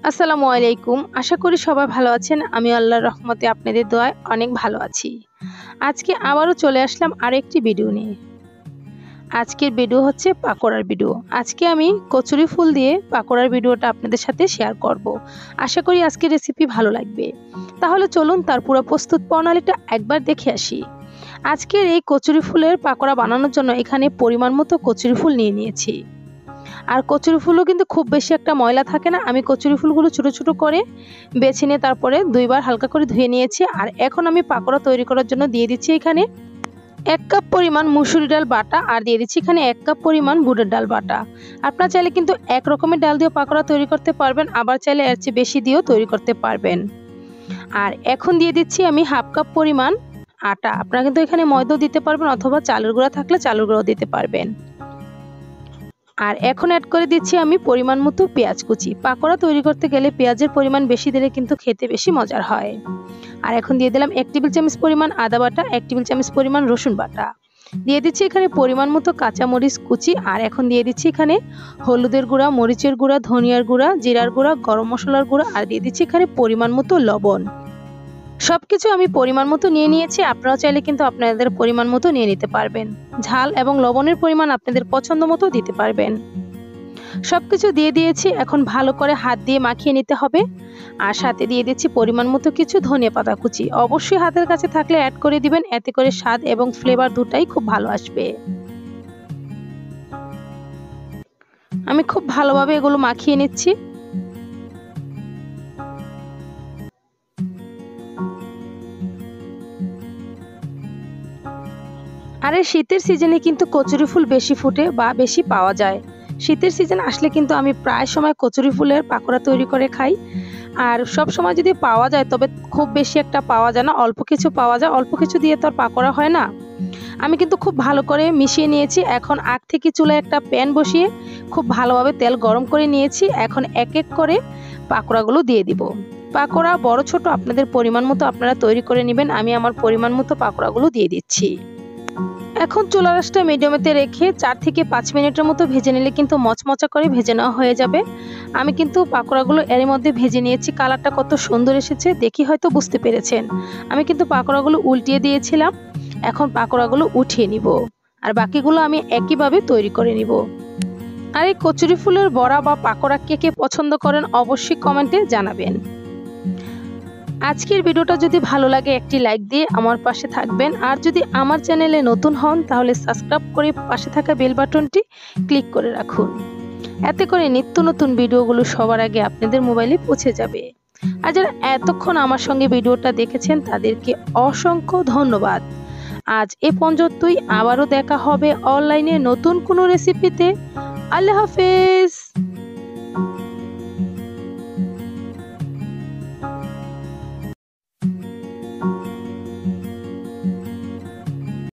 আসসালামু আলাইকুম। আশা করি সবাই ভালো আছেন। আমি আল্লাহর রহমতে আপনাদের দোয়ায় অনেক ভালো আছি। আজকে আবারও চলে আসলাম আরেকটি ভিডিও নিয়ে। আজকের ভিডিও হচ্ছে পাকোড়ার ভিডিও। আজকে আমি কচুরি ফুল দিয়ে পাকোড়ার ভিডিওটা আপনাদের সাথে শেয়ার করব। আশা করি আজকের রেসিপি ভালো লাগবে। তাহলে চলুন তার পুরো প্রস্তুত প্রণালীটা একবার দেখে আসি। আজকের এই কচুরি ফুলের পাকোড়া বানানোর জন্য এখানে পরিমাণ মতো কচুরি ফুল নিয়ে নিয়েছি। আর কচুরি ফুলও কিন্তু খুব বেশি একটা ময়লা থাকে না। আমি কচুরি ফুলগুলো ছোট ছোট করে বেছে নিয়ে তারপরে দুইবার হালকা করে ধুয়ে নিয়েছি। আর এখন আমি পাকোড়া তৈরি করার জন্য দিয়ে দিচ্ছি এখানে 1 কাপ পরিমাণ মুসুরি ডাল বাটা, আর দিয়ে দিচ্ছি এখানে 1 কাপ পরিমাণ বুটের ডাল বাটা। আপনারা চাইলে কিন্তু এক রকমের ডাল দিয়েও পাকোড়া তৈরি করতে পারবেন, আবার চাইলে এর চেয়ে বেশি দিয়েও তৈরি করতে পারবেন। আর এখন দিয়ে দিচ্ছি আমি হাফ কাপ পরিমাণ আটা। আপনারা কিন্তু এখানে ময়দাও দিতে পারবেন অথবা চালের গুঁড়া থাকলে চালের গুঁড়াও দিতে পারবেন। আর এখন অ্যাড করে দিচ্ছি আমি পরিমাণ মতো পেঁয়াজ কুচি। পাকোড়া তৈরি করতে গেলে পেঁয়াজের পরিমাণ বেশি দিলে কিন্তু খেতে বেশি মজার হয়। আর এখন দিয়ে দিলাম 1 টেবিল চামচ পরিমাণ আদা বাটা, 1 টেবিল চামচ পরিমাণ রসুন বাটা। দিয়ে দিচ্ছি এখানে পরিমাণ মতো কাঁচামরিচ কুচি। আর এখন দিয়ে দিচ্ছি এখানে হলুদের গুঁড়া, মরিচের গুঁড়া, ধনিয়ার গুঁড়া, জিরার গুঁড়া, গরম মশলার গুঁড়া, আর দিয়ে দিচ্ছি এখানে পরিমাণ মতো লবণ। সবকিছু আমি পরিমাণ মতো নিয়ে নিয়েছি। আপনারা চাইলে কিন্তু আপনাদের পরিমাণ মতো নিয়ে নিতে পারবেন। ঝাল এবং লবণের পরিমাণ আপনাদের পছন্দ মতো দিতে পারবেন। সবকিছু দিয়ে দিয়েছি। এখন ভালো করে হাত দিয়ে মাখিয়ে নিতে হবে। আর সাথে দিয়ে দিচ্ছি পরিমাণ মতো কিছু ধনিয়া পাতা কুচি। অবশ্যই হাতের কাছে থাকলে অ্যাড করে দিবেন, এতে করে স্বাদ এবং ফ্লেভার দুটাই খুব ভালো আসবে। আমি খুব ভালোভাবে এগুলো মাখিয়ে নিচ্ছি। আর এই শীতের সিজনে কিন্তু কচুরি ফুল বেশি ফুটে বা বেশি পাওয়া যায়। শীতের সিজন আসলে কিন্তু আমি প্রায় সময় কচুরি ফুলের পাকোড়া তৈরি করে খাই। আর সব সময় যদি পাওয়া যায় তবে খুব বেশি একটা পাওয়া যায় না, অল্প কিছু পাওয়া যায়। অল্প কিছু দিয়ে তো আর পাকোড়া হয় না। আমি কিন্তু খুব ভালো করে মিশিয়ে নিয়েছি। এখন আগ থেকে চুলায় একটা প্যান বসিয়ে খুব ভালোভাবে তেল গরম করে নিয়েছি। এখন এক এক করে পাকোড়াগুলো দিয়ে দিব। পাকোড়া বড় ছোট আপনাদের পরিমাণ মতো আপনারা তৈরি করে নেবেন। আমি আমার পরিমাণ মতো পাকোড়াগুলো দিয়ে দিচ্ছি। এখন চুলা আঁচটা মিডিয়ামে রেখে 4 থেকে 5 মিনিটের মতো ভেজে নিলে কিন্তু মচমচা করে ভেজে নেওয়া হয়ে যাবে। আমি কিন্তু পাকোড়াগুলো এর মধ্যে ভেজে নিয়েছি। কালারটা কত সুন্দর এসেছে দেখি হয়তো বুঝতে পেরেছেন। আমি কিন্তু পাকোড়াগুলো উল্টিয়ে দিয়েছিলাম। এখন পাকোড়াগুলো উঠিয়ে নিব। আর বাকিগুলো আমি একইভাবে তৈরি করে নিব। আর এই কচুরি ফুলের বড়া বা পাকোড়া কে কে পছন্দ করেন অবশ্যই কমেন্টে জানাবেন। আজকের ভিডিওটা যদি ভালো লাগে একটি লাইক দিয়ে আমার পাশে থাকবেন। আর যদি আমার চ্যানেলে নতুন হন তাহলে সাবস্ক্রাইব করে পাশে থাকা বেল বাটনটি ক্লিক করে রাখুন। এতে করে নিত্য নতুন ভিডিওগুলো সবার আগে আপনাদের মোবাইলে পৌঁছে যাবে। আর যারা এতক্ষণ আমার সঙ্গে ভিডিওটা দেখেছেন তাদেরকে অসংখ্য ধন্যবাদ। আজ এ পর্যন্তই। আবারও দেখা হবে অনলাইনে নতুন কোনো রেসিপিতে। আল্লাহ হাফেজ।